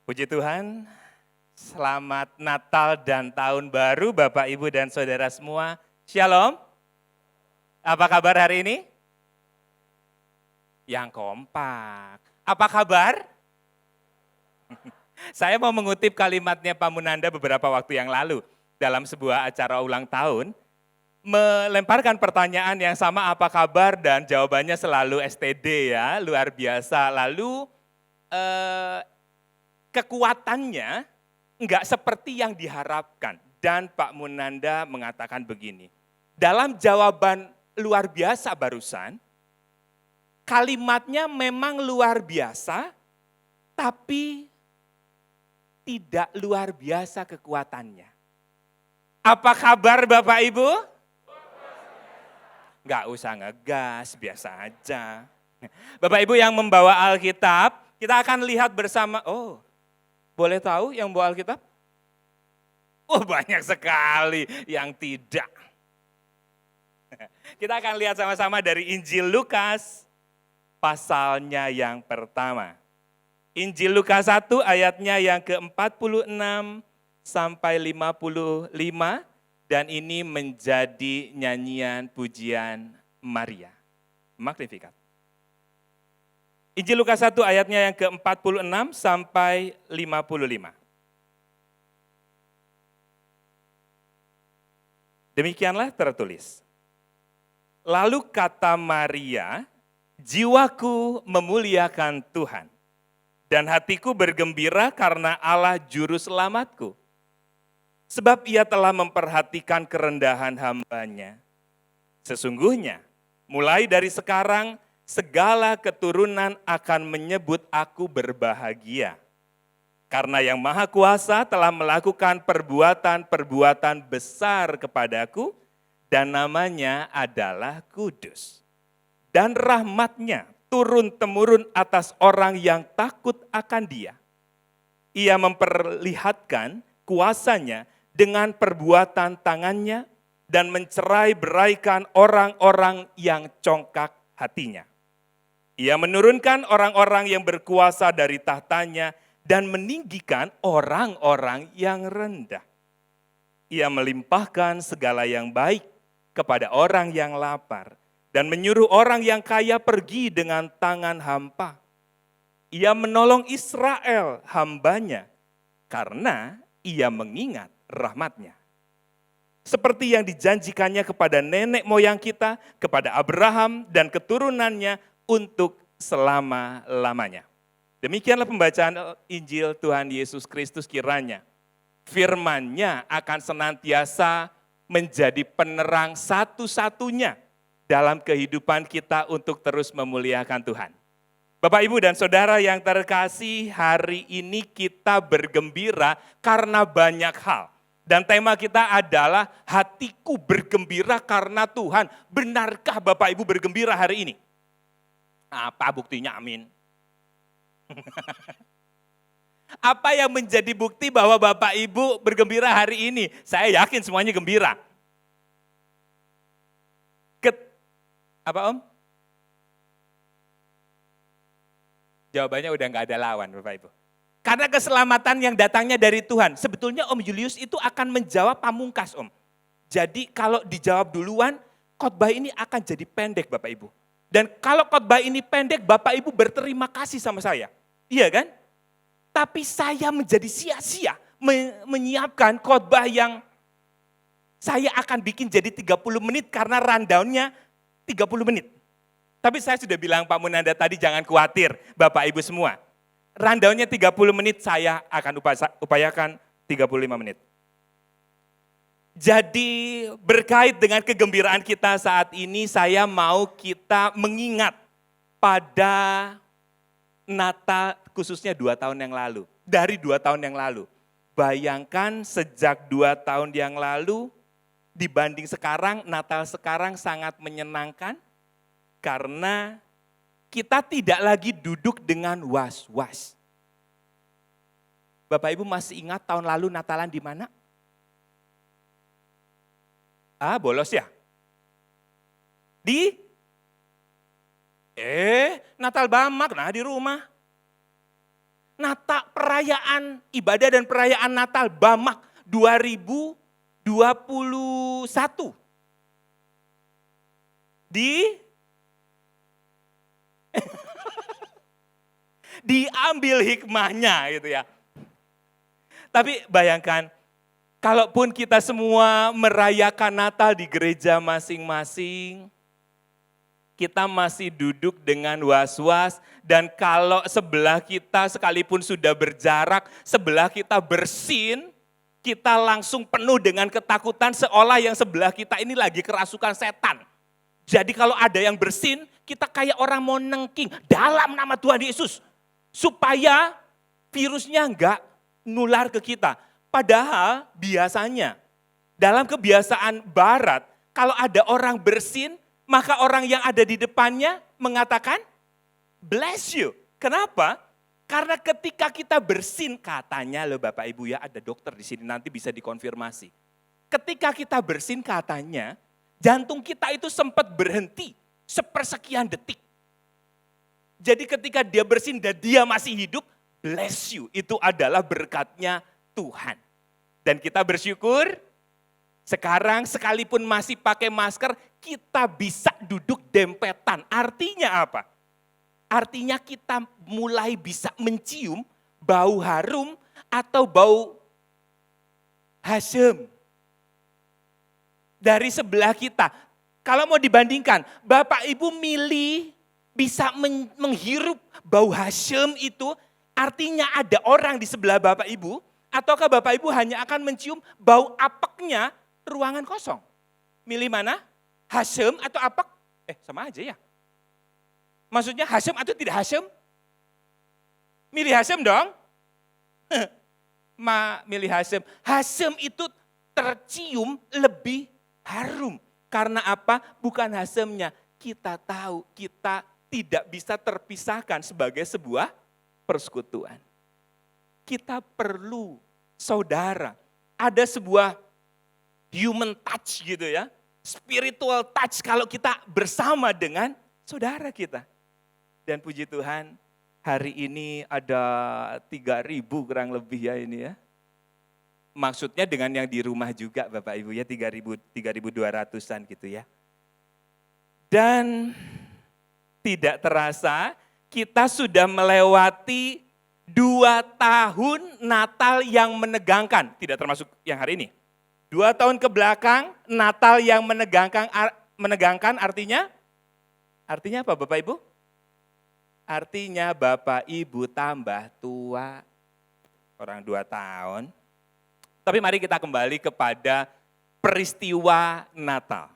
Puji Tuhan, selamat Natal dan Tahun Baru Bapak, Ibu, dan Saudara semua. Shalom, apa kabar hari ini? Yang kompak. Apa kabar? Saya mau mengutip kalimatnya Pak Munanda beberapa waktu yang lalu dalam sebuah acara ulang tahun, melemparkan pertanyaan yang sama apa kabar dan jawabannya selalu STD ya, luar biasa. Lalu kekuatannya enggak seperti yang diharapkan. Dan Pak Munanda mengatakan begini, dalam jawaban luar biasa barusan, kalimatnya memang luar biasa, tapi tidak luar biasa kekuatannya. Apa kabar Bapak Ibu? Enggak usah ngegas, biasa aja. Bapak Ibu yang membawa Alkitab, kita akan lihat bersama, boleh tahu yang bawa Alkitab? Banyak sekali yang tidak. Kita akan lihat sama-sama dari Injil Lukas, pasalnya yang pertama. Injil Lukas 1 ayatnya yang ke-46 sampai 55, dan ini menjadi nyanyian pujian Maria. Magnificat. Injil Lukas 1 ayatnya yang ke-46 sampai 55. Demikianlah tertulis. Lalu kata Maria, jiwaku memuliakan Tuhan, dan hatiku bergembira karena Allah juru selamatku. Sebab ia telah memperhatikan kerendahan hamba-Nya. Sesungguhnya, mulai dari sekarang, segala keturunan akan menyebut aku berbahagia. Karena Yang Maha Kuasa telah melakukan perbuatan-perbuatan besar kepadaku, dan namanya adalah kudus. Dan rahmat-Nya turun-temurun atas orang yang takut akan Dia. Ia memperlihatkan kuasa-Nya dengan perbuatan tangan-Nya dan mencerai-beraikan orang-orang yang congkak hatinya. Ia menurunkan orang-orang yang berkuasa dari tahtanya dan meninggikan orang-orang yang rendah. Ia melimpahkan segala yang baik kepada orang yang lapar dan menyuruh orang yang kaya pergi dengan tangan hampa. Ia menolong Israel hamba-Nya karena ia mengingat rahmat-Nya. Seperti yang dijanjikannya kepada nenek moyang kita, kepada Abraham dan keturunannya untuk selama-lamanya. Demikianlah pembacaan Injil Tuhan Yesus Kristus, kiranya firman-Nya akan senantiasa menjadi penerang satu-satunya dalam kehidupan kita untuk terus memuliakan Tuhan. Bapak, Ibu, dan Saudara yang terkasih, hari ini kita bergembira karena banyak hal. Dan tema kita adalah hatiku bergembira karena Tuhan. Benarkah Bapak Ibu bergembira hari ini? Apa buktinya? Amin. Apa yang menjadi bukti bahwa Bapak Ibu bergembira hari ini? Saya yakin semuanya gembira. Apa Om? Jawabannya udah nggak ada lawan Bapak Ibu. Karena keselamatan yang datangnya dari Tuhan. Sebetulnya Om Julius itu akan menjawab pamungkas Om. Jadi kalau dijawab duluan, khotbah ini akan jadi pendek Bapak Ibu. Dan kalau khotbah ini pendek, Bapak Ibu berterima kasih sama saya. Iya kan? Tapi saya menjadi sia-sia menyiapkan khotbah yang saya akan bikin jadi 30 menit karena rundown-nya 30 menit. Tapi saya sudah bilang Pak Munanda tadi jangan khawatir Bapak Ibu semua. Rundown-nya 30 menit, saya akan upayakan 35 menit. Jadi berkait dengan kegembiraan kita saat ini, saya mau kita mengingat pada Natal khususnya 2 tahun yang lalu. Dari 2 tahun yang lalu. Bayangkan sejak 2 tahun yang lalu dibanding sekarang, Natal sekarang sangat menyenangkan karena kita tidak lagi duduk dengan was-was. Bapak Ibu masih ingat tahun lalu Natalan di mana? Bolos ya? Di Natal Bamak, di rumah. Natal perayaan ibadah dan perayaan Natal Bamak 2021. Diambil hikmahnya gitu ya. Tapi bayangkan, kalaupun kita semua merayakan Natal di gereja masing-masing, kita masih duduk dengan was-was, dan kalau sebelah kita sekalipun sudah berjarak, sebelah kita bersin, kita langsung penuh dengan ketakutan seolah yang sebelah kita ini lagi kerasukan setan. Jadi kalau ada yang bersin, kita kayak orang mau nengking dalam nama Tuhan Yesus. Supaya virusnya enggak nular ke kita. Padahal biasanya dalam kebiasaan barat, kalau ada orang bersin, maka orang yang ada di depannya mengatakan, bless you. Kenapa? Karena ketika kita bersin, katanya loh Bapak Ibu ya, ada dokter di sini nanti bisa dikonfirmasi. Ketika kita bersin katanya, jantung kita itu sempat berhenti sepersekian detik. Jadi ketika dia bersin dan dia masih hidup, bless you. Itu adalah berkatnya Tuhan. Dan kita bersyukur, sekarang sekalipun masih pakai masker, kita bisa duduk dempetan. Artinya apa? Artinya kita mulai bisa mencium bau harum atau bau hasem dari sebelah kita. Kalau mau dibandingkan, Bapak Ibu milih bisa menghirup bau hasem itu, artinya ada orang di sebelah Bapak Ibu, ataukah Bapak Ibu hanya akan mencium bau apeknya ruangan kosong? Milih mana? Hasem atau apek? Sama aja ya. Maksudnya hasem atau tidak hasem? Milih hasem dong. Milih hasem. Hasem itu tercium lebih harum. Karena apa? Bukan hasemnya. Kita tahu kita tidak bisa terpisahkan sebagai sebuah persekutuan. Kita perlu saudara. Ada sebuah human touch gitu ya. Spiritual touch kalau kita bersama dengan saudara kita. Dan puji Tuhan, hari ini ada 3.000 kurang lebih ya ini ya. Maksudnya dengan yang di rumah juga Bapak Ibu ya, 3.200-an gitu ya. Dan tidak terasa kita sudah melewati 2 tahun Natal yang menegangkan. Tidak termasuk yang hari ini. 2 tahun ke belakang Natal yang menegangkan artinya apa Bapak Ibu? Artinya Bapak Ibu tambah tua, orang 2 tahun. Tapi mari kita kembali kepada peristiwa Natal.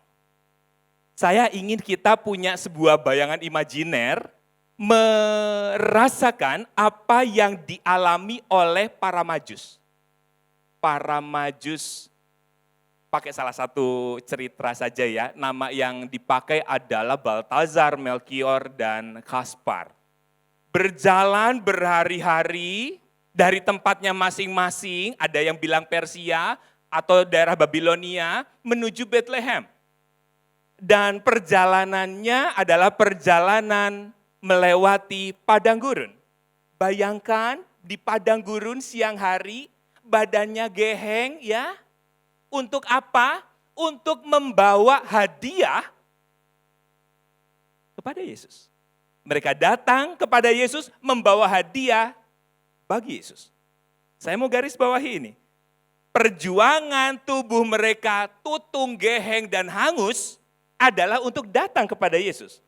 Saya ingin kita punya sebuah bayangan imajiner, merasakan apa yang dialami oleh para Majus. Para Majus, pakai salah satu cerita saja ya, nama yang dipakai adalah Baltazar, Melkior, dan Kaspar. Berjalan berhari-hari dari tempatnya masing-masing, ada yang bilang Persia atau daerah Babilonia, menuju Bethlehem. Dan perjalanannya adalah perjalanan melewati padang gurun. Bayangkan di padang gurun siang hari, badannya geheng ya. Untuk apa? Untuk membawa hadiah kepada Yesus. Mereka datang kepada Yesus membawa hadiah bagi Yesus. Saya mau garis bawahi ini. Perjuangan tubuh mereka tutung, geheng, dan hangus adalah untuk datang kepada Yesus.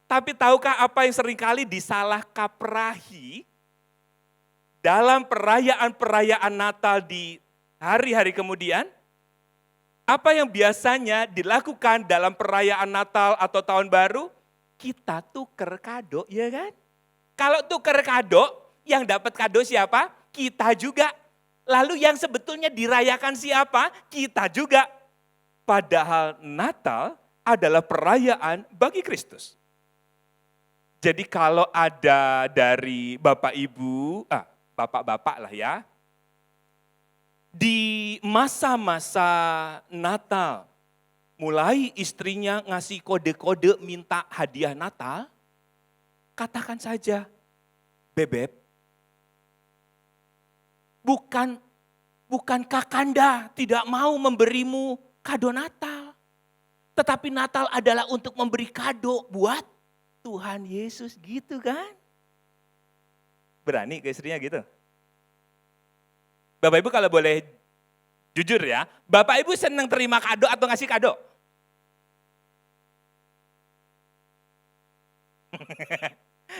Tapi tahukah apa yang seringkali disalah kaprahi dalam perayaan-perayaan Natal di hari-hari kemudian? Apa yang biasanya dilakukan dalam perayaan Natal atau Tahun Baru? Kita tuker kado, ya kan? Kalau tuker kado, yang dapat kado siapa? Kita juga. Lalu yang sebetulnya dirayakan siapa? Kita juga. Padahal Natal adalah perayaan bagi Kristus. Jadi kalau ada dari Bapak Ibu, Bapak-bapak lah ya, di masa-masa Natal, mulai istrinya ngasih kode-kode minta hadiah Natal, katakan saja, Bebep, Bukan Kakanda tidak mau memberimu kado Natal. Tetapi Natal adalah untuk memberi kado buat Tuhan Yesus, gitu kan? Berani ke istrinya gitu? Bapak Ibu kalau boleh jujur ya, Bapak Ibu senang terima kado atau ngasih kado?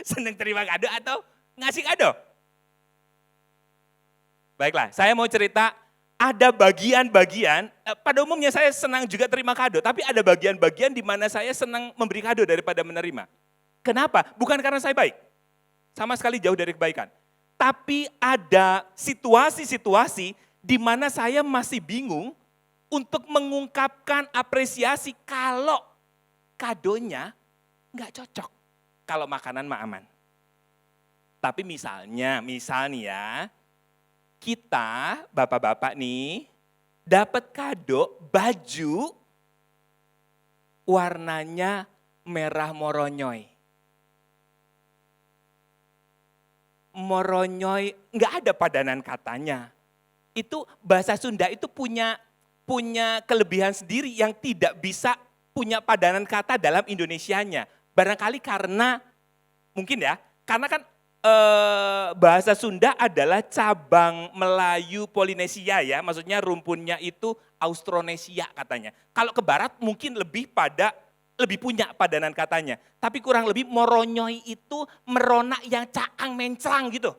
Senang terima kado atau ngasih kado? Baiklah, saya mau cerita, ada bagian-bagian, pada umumnya saya senang juga terima kado, tapi ada bagian-bagian di mana saya senang memberi kado daripada menerima. Kenapa? Bukan karena saya baik, sama sekali jauh dari kebaikan. Tapi ada situasi-situasi di mana saya masih bingung untuk mengungkapkan apresiasi kalau kadonya nggak cocok. Kalau makanan mah aman. Tapi misalnya ya, kita bapak-bapak nih dapat kado baju warnanya merah moronyoy. Moronyoy nggak ada padanan katanya. Itu bahasa Sunda itu punya kelebihan sendiri yang tidak bisa punya padanan kata dalam Indonesianya. Barangkali karena mungkin ya, karena kan bahasa Sunda adalah cabang Melayu Polinesia ya, maksudnya rumpunnya itu Austronesia katanya. Kalau ke barat mungkin lebih punya padanan katanya, tapi kurang lebih moronyoy itu meronak yang caang mencrang gitu.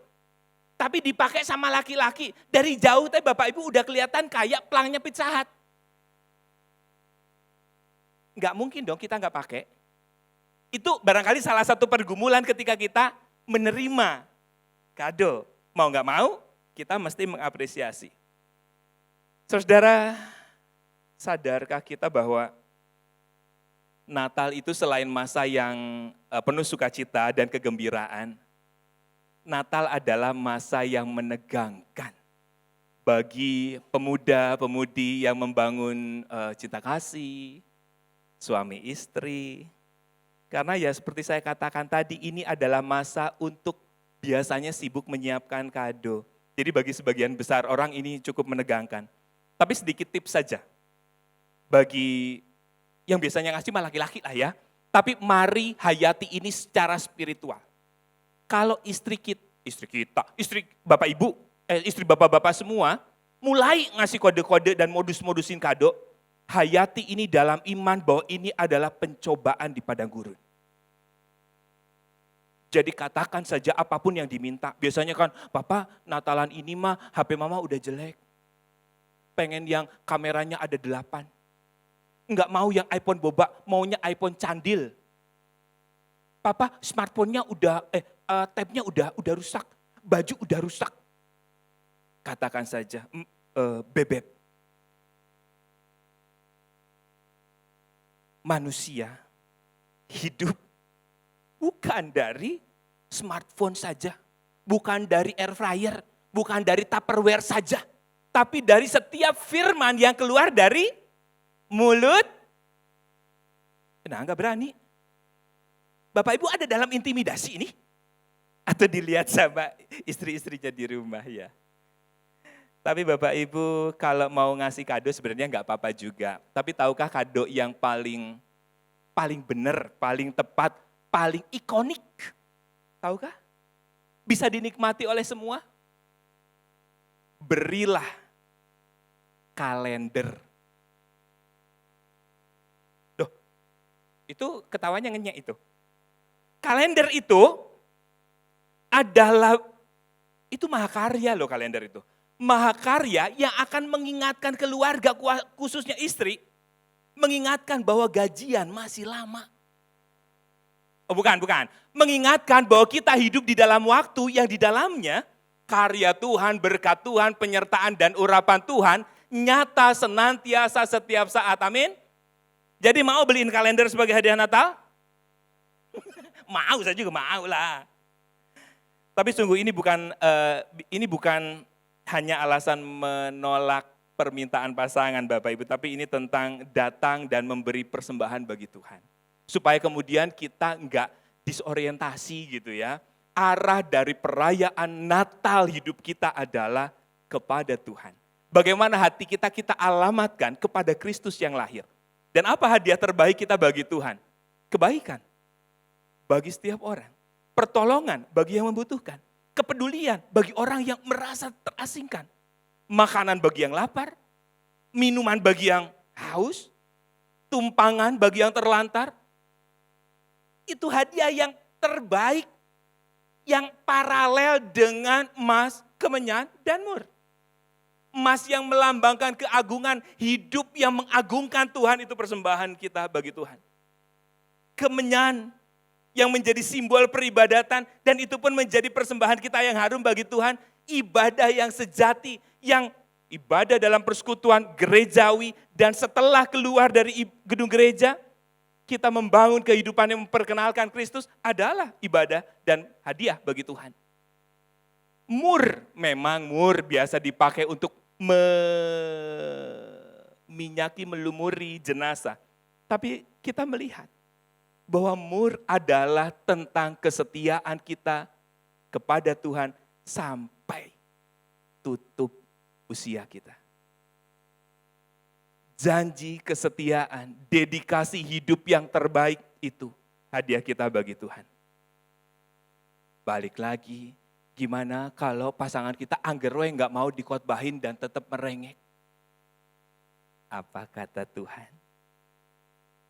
Tapi dipakai sama laki-laki, dari jauh tapi Bapak Ibu udah kelihatan kayak pelangnya Pizza Hut. Enggak mungkin dong kita enggak pakai. Itu barangkali salah satu pergumulan ketika kita menerima kado. Mau enggak mau, kita mesti mengapresiasi. Saudara, sadarkah kita bahwa Natal itu selain masa yang penuh sukacita dan kegembiraan, Natal adalah masa yang menegangkan bagi pemuda-pemudi yang membangun cinta kasih, suami istri. Karena ya seperti saya katakan tadi, ini adalah masa untuk biasanya sibuk menyiapkan kado. Jadi bagi sebagian besar orang ini cukup menegangkan. Tapi sedikit tips saja. Bagi yang biasanya ngasih mah laki-laki lah ya. Tapi mari hayati ini secara spiritual. Kalau istri bapak ibu, istri bapak-bapak semua, mulai ngasih kode-kode dan modus-modusin kado, hayati ini dalam iman bahwa ini adalah pencobaan di padang gurun. Jadi katakan saja apapun yang diminta. Biasanya kan, Papa Natalan ini mah HP mama udah jelek. Pengen yang kameranya ada 8. Enggak mau yang iPhone boba, maunya iPhone candil. Papa smartphone-nya tab-nya udah rusak, baju udah rusak. Katakan saja, bebek. Manusia hidup bukan dari smartphone saja, bukan dari air fryer, bukan dari Tupperware saja, tapi dari setiap firman yang keluar dari mulut. Nah, enggak berani. Bapak Ibu ada dalam intimidasi ini? Atau dilihat sama istri-istrinya di rumah ya? Tapi Bapak Ibu kalau mau ngasih kado sebenarnya enggak apa-apa juga. Tapi tahukah kado yang paling benar, paling tepat, paling ikonik? Tahukah? Bisa dinikmati oleh semua? Berilah kalender. Loh, itu ketawanya ngenyek itu. Kalender itu adalah, itu mahakarya loh kalender itu. Mahakarya yang akan mengingatkan keluarga, khususnya istri, mengingatkan bahwa gajian masih lama. Oh bukan. Mengingatkan bahwa kita hidup di dalam waktu yang di dalamnya karya Tuhan, berkat Tuhan, penyertaan dan urapan Tuhan nyata senantiasa setiap saat. Amin. Jadi mau beliin kalender sebagai hadiah Natal? Mau, saya juga mau lah. Tapi sungguh ini bukan hanya alasan menolak permintaan pasangan Bapak Ibu, tapi ini tentang datang dan memberi persembahan bagi Tuhan. Supaya kemudian kita enggak disorientasi gitu ya. Arah dari perayaan Natal hidup kita adalah kepada Tuhan. Bagaimana hati kita alamatkan kepada Kristus yang lahir. Dan apa hadiah terbaik kita bagi Tuhan? Kebaikan bagi setiap orang. Pertolongan bagi yang membutuhkan. Kepedulian bagi orang yang merasa terasingkan. Makanan bagi yang lapar. Minuman bagi yang haus. Tumpangan bagi yang terlantar. Itu hadiah yang terbaik. Yang paralel dengan emas, kemenyan, dan mur. Emas yang melambangkan keagungan, hidup yang mengagungkan Tuhan, itu persembahan kita bagi Tuhan. Kemenyan yang menjadi simbol peribadatan, dan itu pun menjadi persembahan kita yang harum bagi Tuhan. Ibadah yang sejati, yang ibadah dalam persekutuan gerejawi, dan setelah keluar dari gedung gereja, kita membangun kehidupan yang memperkenalkan Kristus adalah ibadah dan hadiah bagi Tuhan. Mur, memang mur biasa dipakai untuk meminyaki, melumuri jenazah. Tapi kita melihat bahwa mur adalah tentang kesetiaan kita kepada Tuhan sampai tutup usia kita. Janji kesetiaan, dedikasi hidup yang terbaik itu hadiah kita bagi Tuhan. Balik lagi, gimana kalau pasangan kita anggerwe nggak mau dikotbahin dan tetap merengek? Apa kata Tuhan?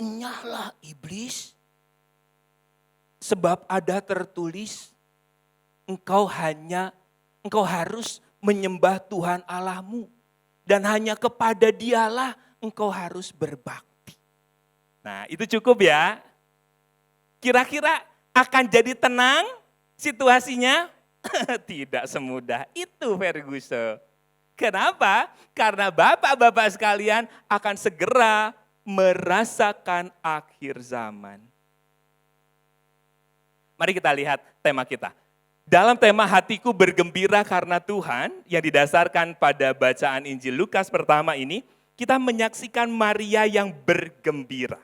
Enyahlah iblis, sebab ada tertulis, engkau harus menyembah Tuhan Allahmu, dan hanya kepada Dialah engkau harus berbakti. Nah, itu cukup ya. Kira-kira akan jadi tenang situasinya? Tidak semudah itu, Ferguson. Kenapa? Karena bapak-bapak sekalian akan segera merasakan akhir zaman. Mari kita lihat tema kita. Dalam tema hatiku bergembira karena Tuhan yang didasarkan pada bacaan Injil Lukas pertama ini, kita menyaksikan Maria yang bergembira.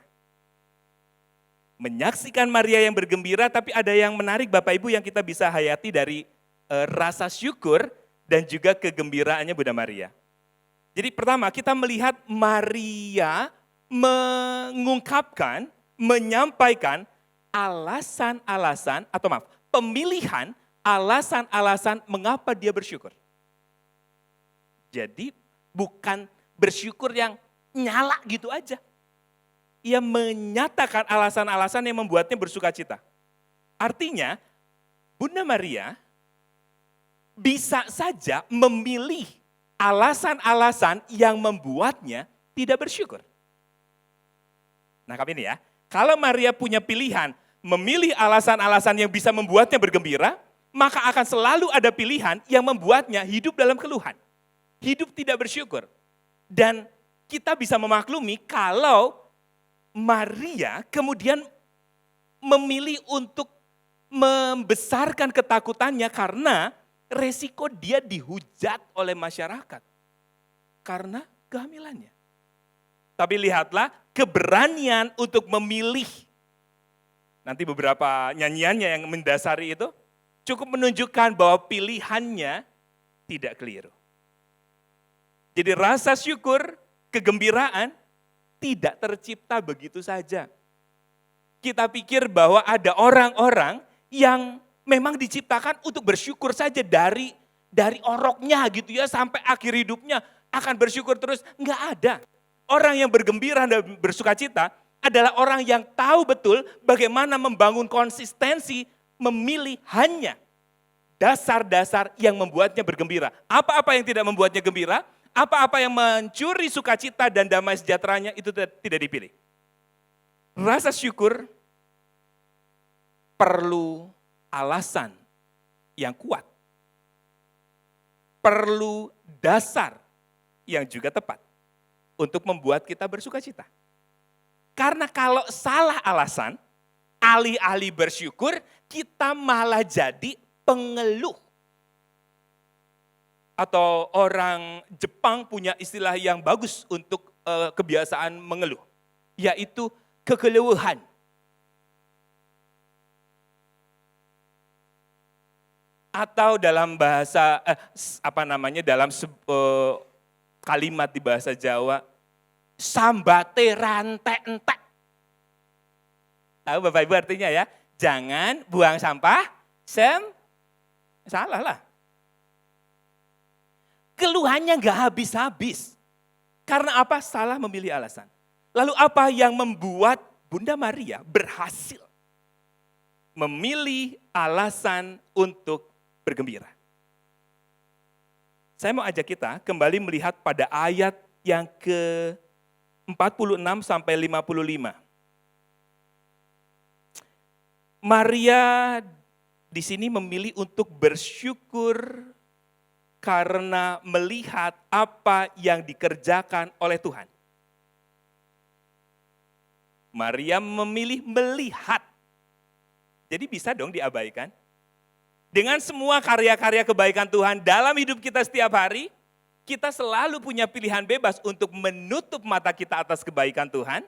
Menyaksikan Maria yang bergembira, tapi ada yang menarik Bapak Ibu yang kita bisa hayati dari rasa syukur dan juga kegembiraannya Bunda Maria. Jadi pertama kita melihat Maria mengungkapkan, menyampaikan pemilihan alasan-alasan mengapa dia bersyukur. Jadi bukan bersyukur yang nyala gitu aja. Ia menyatakan alasan-alasan yang membuatnya bersuka cita. Artinya, Bunda Maria bisa saja memilih alasan-alasan yang membuatnya tidak bersyukur. Nangkap ini ya. Kalau Maria punya pilihan memilih alasan-alasan yang bisa membuatnya bergembira, maka akan selalu ada pilihan yang membuatnya hidup dalam keluhan. Hidup tidak bersyukur. Dan kita bisa memaklumi kalau Maria kemudian memilih untuk membesarkan ketakutannya karena resiko dia dihujat oleh masyarakat. Karena kehamilannya. Tapi lihatlah keberanian untuk memilih. Nanti beberapa nyanyiannya yang mendasari itu cukup menunjukkan bahwa pilihannya tidak keliru. Jadi rasa syukur, kegembiraan tidak tercipta begitu saja. Kita pikir bahwa ada orang-orang yang memang diciptakan untuk bersyukur saja dari oroknya gitu ya sampai akhir hidupnya akan bersyukur terus. Enggak ada. Orang yang bergembira dan bersukacita adalah orang yang tahu betul bagaimana membangun konsistensi memilih hanya dasar-dasar yang membuatnya bergembira. Apa-apa yang tidak membuatnya gembira, apa-apa yang mencuri sukacita dan damai sejahteranya itu tidak dipilih. Rasa syukur perlu alasan yang kuat. Perlu dasar yang juga tepat untuk membuat kita bersukacita. Karena kalau salah alasan, alih-alih bersyukur, kita malah jadi pengeluh. Atau orang Jepang punya istilah yang bagus untuk kebiasaan mengeluh, yaitu kekeluhan. Atau dalam bahasa, kalimat di bahasa Jawa, sambate rantek entek. Tahu Bapak Ibu artinya ya? Jangan buang sampah salah lah. Keluhannya nggak habis-habis. Karena apa? Salah memilih alasan. Lalu apa yang membuat Bunda Maria berhasil memilih alasan untuk bergembira? Saya mau ajak kita kembali melihat pada ayat yang ke-46 sampai 55. Maria di sini memilih untuk bersyukur karena melihat apa yang dikerjakan oleh Tuhan. Maria memilih melihat. Jadi bisa dong diabaikan. Dengan semua karya-karya kebaikan Tuhan dalam hidup kita setiap hari, kita selalu punya pilihan bebas untuk menutup mata kita atas kebaikan Tuhan,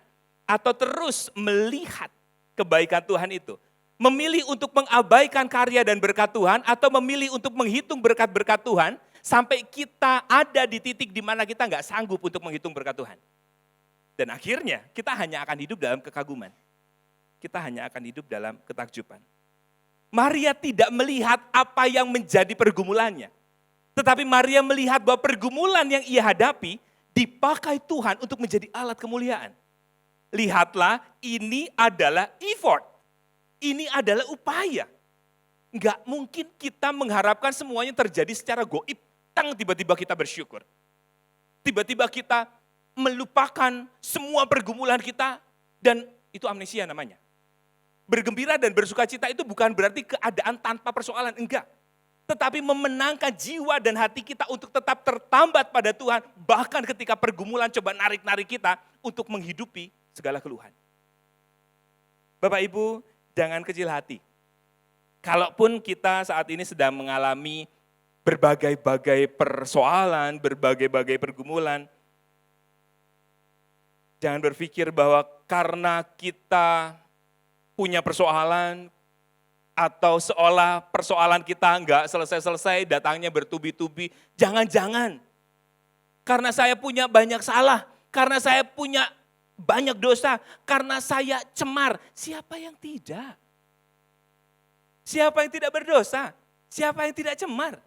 atau terus melihat kebaikan Tuhan itu. Memilih untuk mengabaikan karya dan berkat Tuhan, atau memilih untuk menghitung berkat-berkat Tuhan, sampai kita ada di titik di mana kita nggak sanggup untuk menghitung berkat Tuhan. Dan akhirnya kita hanya akan hidup dalam kekaguman. Kita hanya akan hidup dalam ketakjuban. Maria tidak melihat apa yang menjadi pergumulannya. Tetapi Maria melihat bahwa pergumulan yang ia hadapi dipakai Tuhan untuk menjadi alat kemuliaan. Lihatlah, ini adalah effort. Ini adalah upaya. Enggak mungkin kita mengharapkan semuanya terjadi secara goib. Tiba-tiba kita bersyukur. Tiba-tiba kita melupakan semua pergumulan kita dan itu amnesia namanya. Bergembira dan bersuka cita itu bukan berarti keadaan tanpa persoalan, enggak. Tetapi memenangkan jiwa dan hati kita untuk tetap tertambat pada Tuhan, bahkan ketika pergumulan coba narik-narik kita untuk menghidupi segala keluhan. Bapak Ibu, jangan kecil hati. Kalaupun kita saat ini sedang mengalami berbagai-bagai persoalan, berbagai-bagai pergumulan, jangan berpikir bahwa karena kita punya persoalan, atau seolah persoalan kita enggak selesai-selesai, datangnya bertubi-tubi. Jangan-jangan, karena saya punya banyak salah, karena saya punya banyak dosa, karena saya cemar. Siapa yang tidak? Siapa yang tidak berdosa? Siapa yang tidak cemar?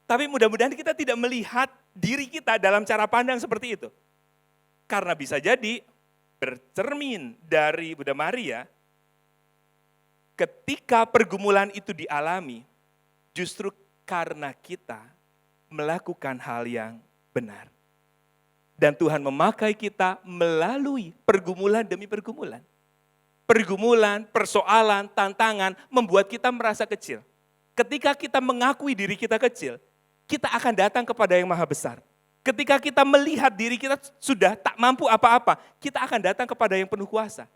Tapi mudah-mudahan kita tidak melihat diri kita dalam cara pandang seperti itu. Karena bisa jadi bercermin dari Bunda Maria, ketika pergumulan itu dialami, justru karena kita melakukan hal yang benar. Dan Tuhan memakai kita melalui pergumulan demi pergumulan. Pergumulan, persoalan, tantangan membuat kita merasa kecil. Ketika kita mengakui diri kita kecil, kita akan datang kepada yang maha besar. Ketika kita melihat diri kita sudah tak mampu apa-apa, kita akan datang kepada yang penuh kuasa.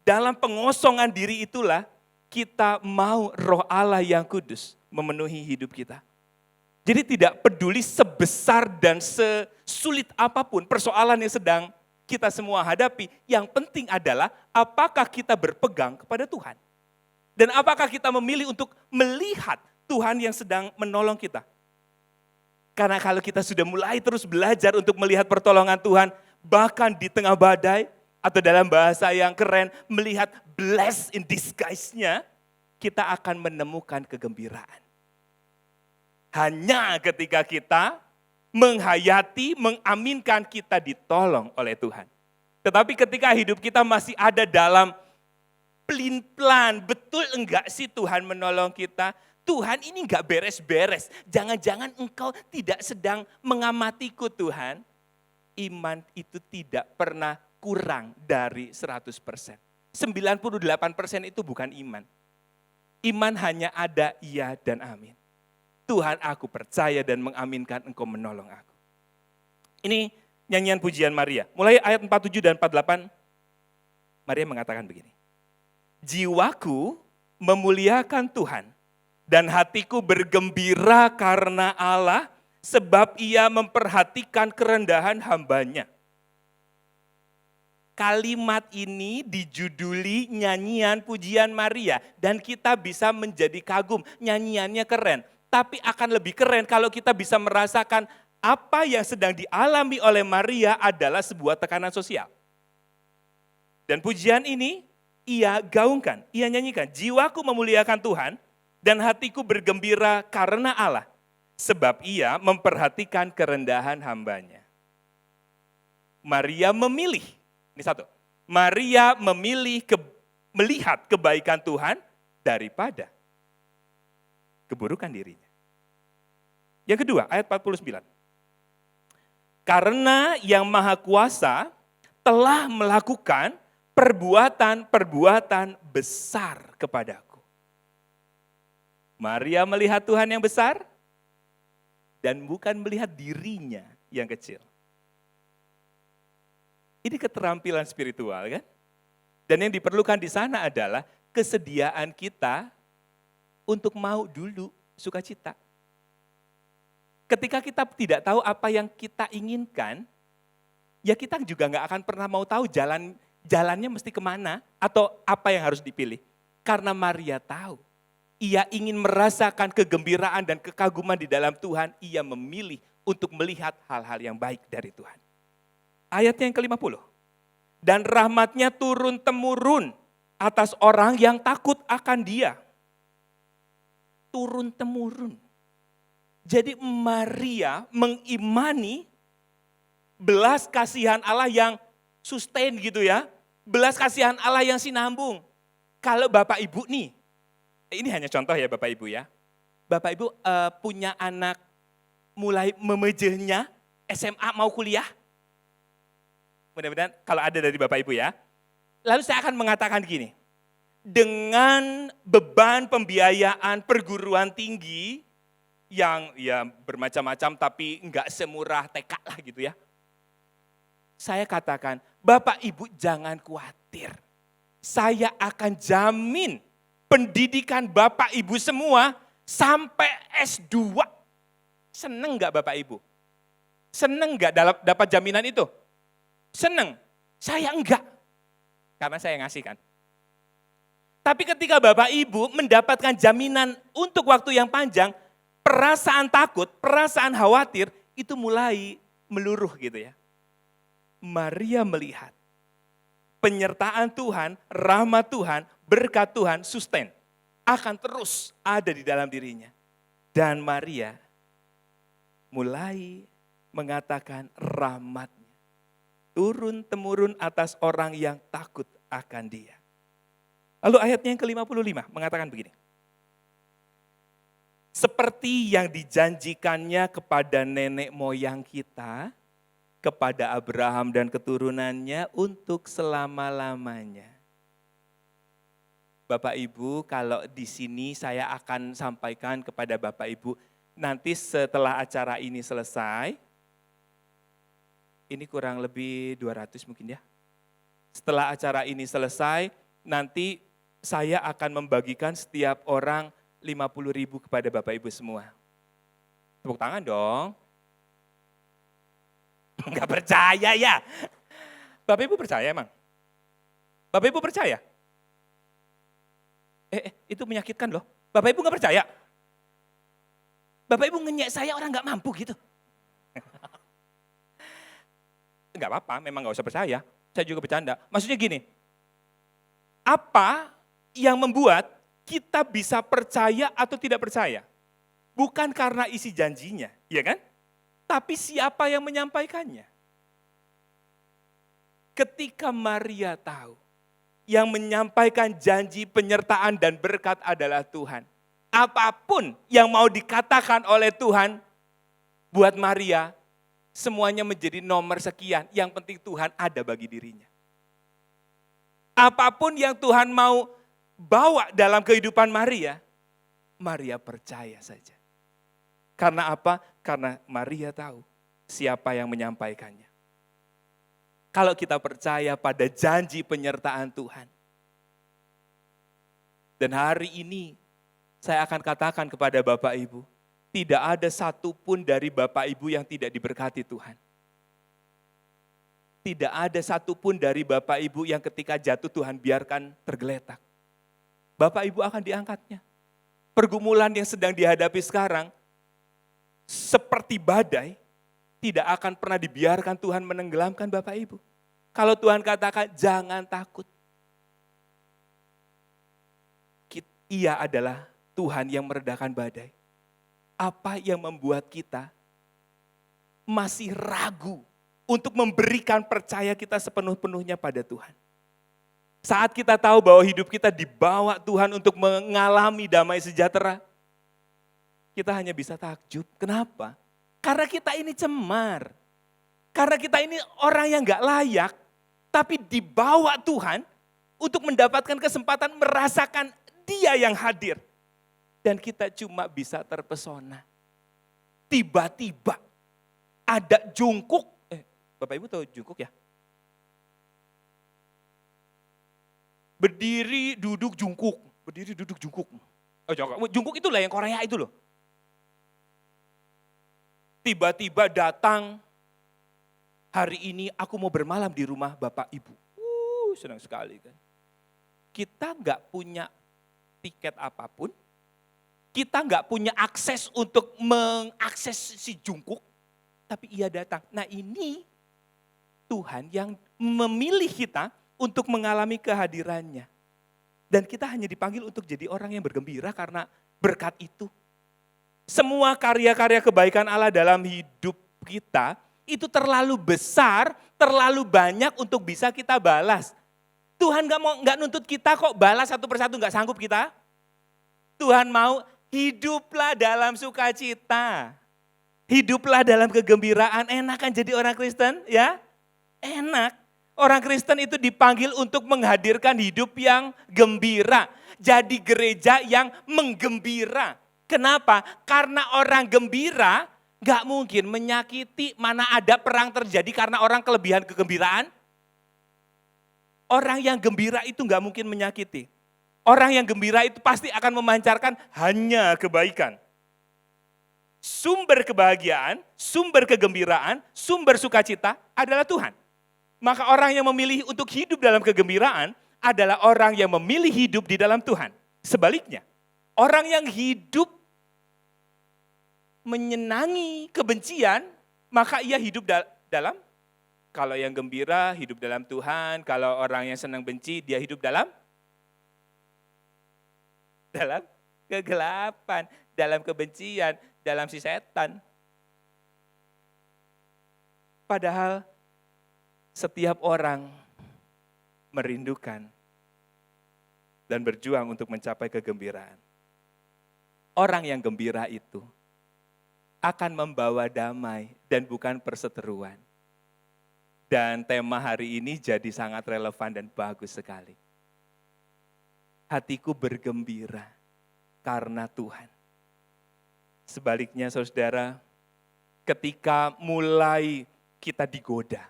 Dalam pengosongan diri itulah kita mau Roh Allah yang kudus memenuhi hidup kita. Jadi tidak peduli sebesar dan sesulit apapun persoalan yang sedang kita semua hadapi, yang penting adalah apakah kita berpegang kepada Tuhan. Dan apakah kita memilih untuk melihat Tuhan yang sedang menolong kita. Karena kalau kita sudah mulai terus belajar untuk melihat pertolongan Tuhan, bahkan di tengah badai, atau dalam bahasa yang keren, melihat blessed in disguise-nya, kita akan menemukan kegembiraan. Hanya ketika kita menghayati, mengaminkan kita ditolong oleh Tuhan. Tetapi ketika hidup kita masih ada dalam pelin-pelan, betul enggak sih Tuhan menolong kita? Tuhan ini enggak beres-beres. Jangan-jangan engkau tidak sedang mengamatiku Tuhan. Iman itu tidak pernah kurang dari 100%. 98% itu bukan iman. Iman hanya ada iya dan amin. Tuhan, aku percaya dan mengaminkan engkau menolong aku. Ini nyanyian pujian Maria. Mulai ayat 47 dan 48, Maria mengatakan begini. Jiwaku memuliakan Tuhan dan hatiku bergembira karena Allah, sebab ia memperhatikan kerendahan hamba-Nya. kalimat ini dijuduli nyanyian pujian Maria. Dan kita bisa menjadi kagum, nyanyiannya keren. Tapi akan lebih keren kalau kita bisa merasakan apa yang sedang dialami oleh Maria adalah sebuah tekanan sosial. Dan pujian ini ia gaungkan, ia nyanyikan. Jiwaku memuliakan Tuhan dan hatiku bergembira karena Allah. Sebab ia memperhatikan kerendahan hambanya. Maria memilih, ini satu, Maria memilih melihat kebaikan Tuhan daripada keburukan dirinya. Yang kedua, ayat 49. Karena yang Maha Kuasa telah melakukan perbuatan-perbuatan besar kepadaku. Maria melihat Tuhan yang besar dan bukan melihat dirinya yang kecil. Ini keterampilan spiritual kan? Dan yang diperlukan di sana adalah kesediaan kita untuk mau dulu sukacita. Ketika kita tidak tahu apa yang kita inginkan, ya kita juga nggak akan pernah mau tahu jalannya mesti kemana atau apa yang harus dipilih. Karena Maria tahu, ia ingin merasakan kegembiraan dan kekaguman di dalam Tuhan, ia memilih untuk melihat hal-hal yang baik dari Tuhan. Ayatnya yang ke-50. Dan rahmatnya turun-temurun atas orang yang takut akan dia. Turun-temurun. Jadi Maria mengimani belas kasihan Allah yang sustain gitu ya. Belas kasihan Allah yang sinambung. Kalau Bapak Ibu nih, ini hanya contoh ya Bapak Ibu ya. Bapak Ibu punya anak mulai memejehnya SMA mau kuliah. Mudah-mudahan kalau ada dari Bapak Ibu ya. Lalu saya akan mengatakan gini, dengan beban pembiayaan perguruan tinggi yang ya bermacam-macam tapi enggak semurah TK lah gitu ya. Saya katakan, Bapak Ibu jangan khawatir. Saya akan jamin pendidikan Bapak Ibu semua sampai S2. Seneng enggak Bapak Ibu? Seneng enggak dapat jaminan itu? Seneng, saya enggak. Karena saya ngasih kan. Tapi ketika Bapak Ibu mendapatkan jaminan untuk waktu yang panjang, perasaan takut, perasaan khawatir itu mulai meluruh gitu ya. Maria melihat penyertaan Tuhan, rahmat Tuhan, berkat Tuhan, sustain. Akan terus ada di dalam dirinya. Dan Maria mulai mengatakan rahmat turun-temurun atas orang yang takut akan dia. Lalu ayatnya yang ke-55 mengatakan begini. Seperti yang dijanjikannya kepada nenek moyang kita, kepada Abraham dan keturunannya untuk selama-lamanya. Bapak Ibu, kalau di sini saya akan sampaikan kepada Bapak Ibu, nanti setelah acara ini selesai, ini kurang lebih 200 mungkin ya. Setelah acara ini selesai, nanti saya akan membagikan setiap orang 50.000 kepada Bapak Ibu semua. Tepuk tangan dong. Enggak percaya ya. Bapak Ibu percaya emang? Bapak Ibu percaya? Itu menyakitkan loh. Bapak Ibu enggak percaya? Bapak Ibu ngenyek saya orang enggak mampu gitu. Enggak apa-apa, memang enggak usah percaya. Saya juga bercanda. Maksudnya gini, apa yang membuat kita bisa percaya atau tidak percaya? Bukan karena isi janjinya, ya kan? Tapi siapa yang menyampaikannya? Ketika Maria tahu, yang menyampaikan janji penyertaan dan berkat adalah Tuhan. Apapun yang mau dikatakan oleh Tuhan buat Maria, semuanya menjadi nomor sekian. Yang penting Tuhan ada bagi dirinya. Apapun yang Tuhan mau bawa dalam kehidupan Maria, Maria percaya saja. Karena apa? Karena Maria tahu siapa yang menyampaikannya. Kalau kita percaya pada janji penyertaan Tuhan. Dan hari ini saya akan katakan kepada Bapak Ibu, tidak ada satupun dari Bapak Ibu yang tidak diberkati Tuhan. Tidak ada satupun dari Bapak Ibu yang ketika jatuh Tuhan biarkan tergeletak. Bapak Ibu akan diangkatnya. Pergumulan yang sedang dihadapi sekarang, seperti badai, tidak akan pernah dibiarkan Tuhan menenggelamkan Bapak Ibu. Kalau Tuhan katakan, jangan takut. Ia adalah Tuhan yang meredakan badai. Apa yang membuat kita masih ragu untuk memberikan percaya kita sepenuh-penuhnya pada Tuhan? Saat kita tahu bahwa hidup kita dibawa Tuhan untuk mengalami damai sejahtera, kita hanya bisa takjub. Kenapa? Karena kita ini cemar. Karena kita ini orang yang gak layak, tapi dibawa Tuhan untuk mendapatkan kesempatan merasakan Dia yang hadir. Dan kita cuma bisa terpesona. Tiba-tiba ada jungkuk. Bapak Ibu tahu jungkuk ya? Berdiri, duduk, jungkuk. Berdiri, duduk, jungkuk. Oh, jungkuk itulah yang Korea itu loh. Tiba-tiba datang, hari ini aku mau bermalam di rumah Bapak Ibu. Senang sekali kan. Kita nggak punya tiket apapun, kita nggak punya akses untuk mengakses si jungkuk, tapi ia datang. Nah ini Tuhan yang memilih kita untuk mengalami kehadirannya. Dan kita hanya dipanggil untuk jadi orang yang bergembira karena berkat itu. Semua karya-karya kebaikan Allah dalam hidup kita itu terlalu besar, terlalu banyak untuk bisa kita balas. Tuhan nggak nuntut kita kok balas satu persatu, nggak sanggup kita. Tuhan mau hiduplah dalam sukacita. Hiduplah dalam kegembiraan. Enak kan jadi orang Kristen ya? Enak. Orang Kristen itu dipanggil untuk menghadirkan hidup yang gembira. Jadi gereja yang menggembira. Kenapa? Karena orang gembira gak mungkin menyakiti. Mana ada perang terjadi karena orang kelebihan kegembiraan. Orang yang gembira itu gak mungkin menyakiti. Orang yang gembira itu pasti akan memancarkan hanya kebaikan. Sumber kebahagiaan, sumber kegembiraan, sumber sukacita adalah Tuhan. Maka orang yang memilih untuk hidup dalam kegembiraan adalah orang yang memilih hidup di dalam Tuhan. Sebaliknya, orang yang hidup menyenangi kebencian, maka ia hidup dalam, kalau yang gembira hidup dalam Tuhan, kalau orang yang senang benci dia hidup dalam kegelapan, dalam kebencian, dalam si setan. Padahal setiap orang merindukan dan berjuang untuk mencapai kegembiraan. Orang yang gembira itu akan membawa damai dan bukan perseteruan. Dan tema hari ini jadi sangat relevan dan bagus sekali. Hatiku bergembira karena Tuhan. Sebaliknya saudara, ketika mulai kita digoda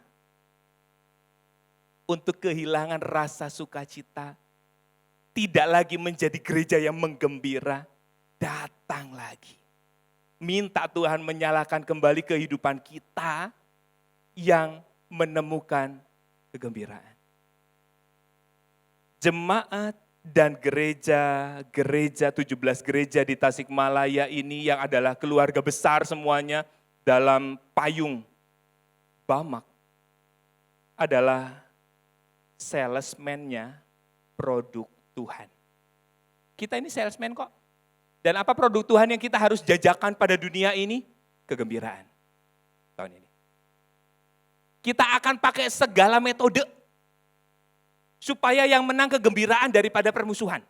untuk kehilangan rasa sukacita, tidak lagi menjadi gereja yang menggembira, datang lagi. Minta Tuhan menyalakan kembali kehidupan kita yang menemukan kegembiraan. Jemaat dan gereja 17 gereja di Tasikmalaya ini yang adalah keluarga besar semuanya dalam payung Bamak adalah salesman-nya produk Tuhan. Kita ini salesman kok. Dan apa produk Tuhan yang kita harus jajakan pada dunia ini? Kegembiraan. Tahun ini. Kita akan pakai segala metode supaya yang menang kegembiraan daripada permusuhan.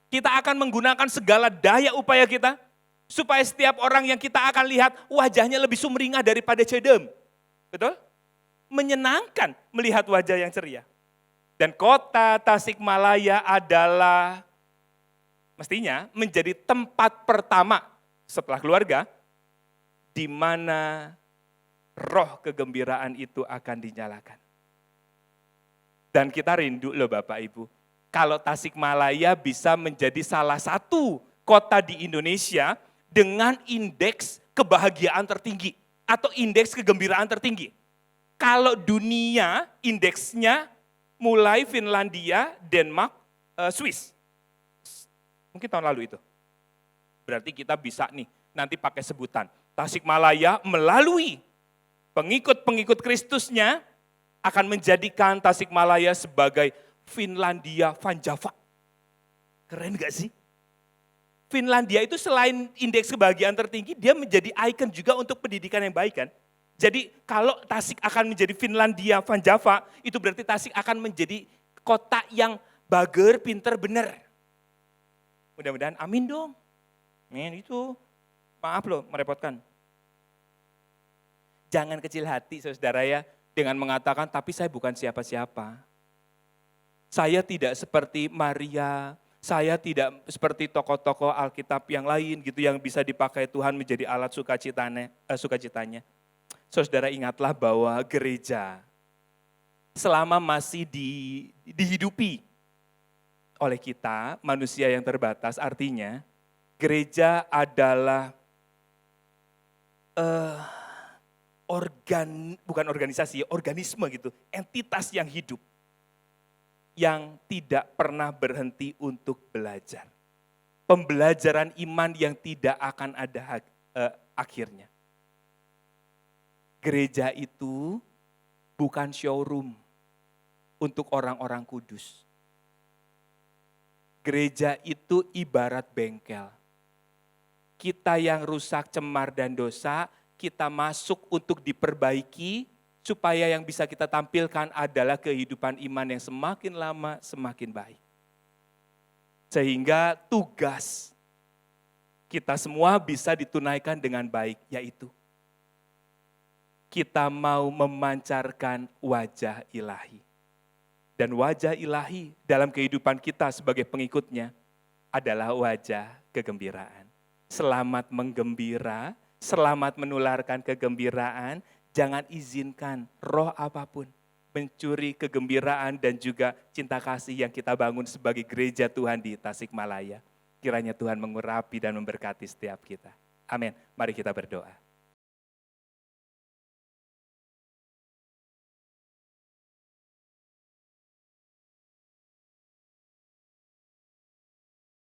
Kita akan menggunakan segala daya upaya kita supaya setiap orang yang kita akan lihat wajahnya lebih sumringah daripada cedem. Betul? Menyenangkan melihat wajah yang ceria. Dan kota Tasikmalaya adalah mestinya menjadi tempat pertama setelah keluarga di mana roh kegembiraan itu akan dinyalakan. Dan kita rindu loh Bapak Ibu, kalau Tasikmalaya bisa menjadi salah satu kota di Indonesia dengan indeks kebahagiaan tertinggi atau indeks kegembiraan tertinggi. Kalau dunia indeksnya mulai Finlandia, Denmark, Swiss. Mungkin tahun lalu itu. Berarti kita bisa nih nanti pakai sebutan. Tasikmalaya melalui pengikut-pengikut Kristusnya akan menjadikan Tasikmalaya sebagai Finlandia Van Java. Keren gak sih? Finlandia itu selain indeks kebahagiaan tertinggi, dia menjadi ikon juga untuk pendidikan yang baik kan. Jadi kalau Tasik akan menjadi Finlandia Van Java, itu berarti Tasik akan menjadi kota yang bager, pinter, bener. Mudah-mudahan amin dong. Itu, maaf loh merepotkan. Jangan kecil hati saudara ya, dengan mengatakan tapi saya bukan siapa-siapa. Saya tidak seperti Maria, saya tidak seperti tokoh-tokoh Alkitab yang lain gitu yang bisa dipakai Tuhan menjadi alat sukacitanya. Saudara ingatlah bahwa gereja selama masih dihidupi oleh kita, manusia yang terbatas, artinya gereja adalah bukan organisasi, organisme gitu, entitas yang hidup. Yang tidak pernah berhenti untuk belajar. Pembelajaran iman yang tidak akan ada akhirnya. Gereja itu bukan showroom untuk orang-orang kudus. Gereja itu ibarat bengkel. Kita yang rusak, cemar, dan dosa, kita masuk untuk diperbaiki, supaya yang bisa kita tampilkan adalah kehidupan iman yang semakin lama semakin baik. Sehingga tugas kita semua bisa ditunaikan dengan baik, yaitu kita mau memancarkan wajah ilahi. Dan wajah ilahi dalam kehidupan kita sebagai pengikutnya adalah wajah kegembiraan. Selamat menggembira, selamat menularkan kegembiraan. Jangan izinkan roh apapun mencuri kegembiraan dan juga cinta kasih yang kita bangun sebagai gereja Tuhan di Tasikmalaya. Kiranya Tuhan mengurapi dan memberkati setiap kita. Amin. Mari kita berdoa.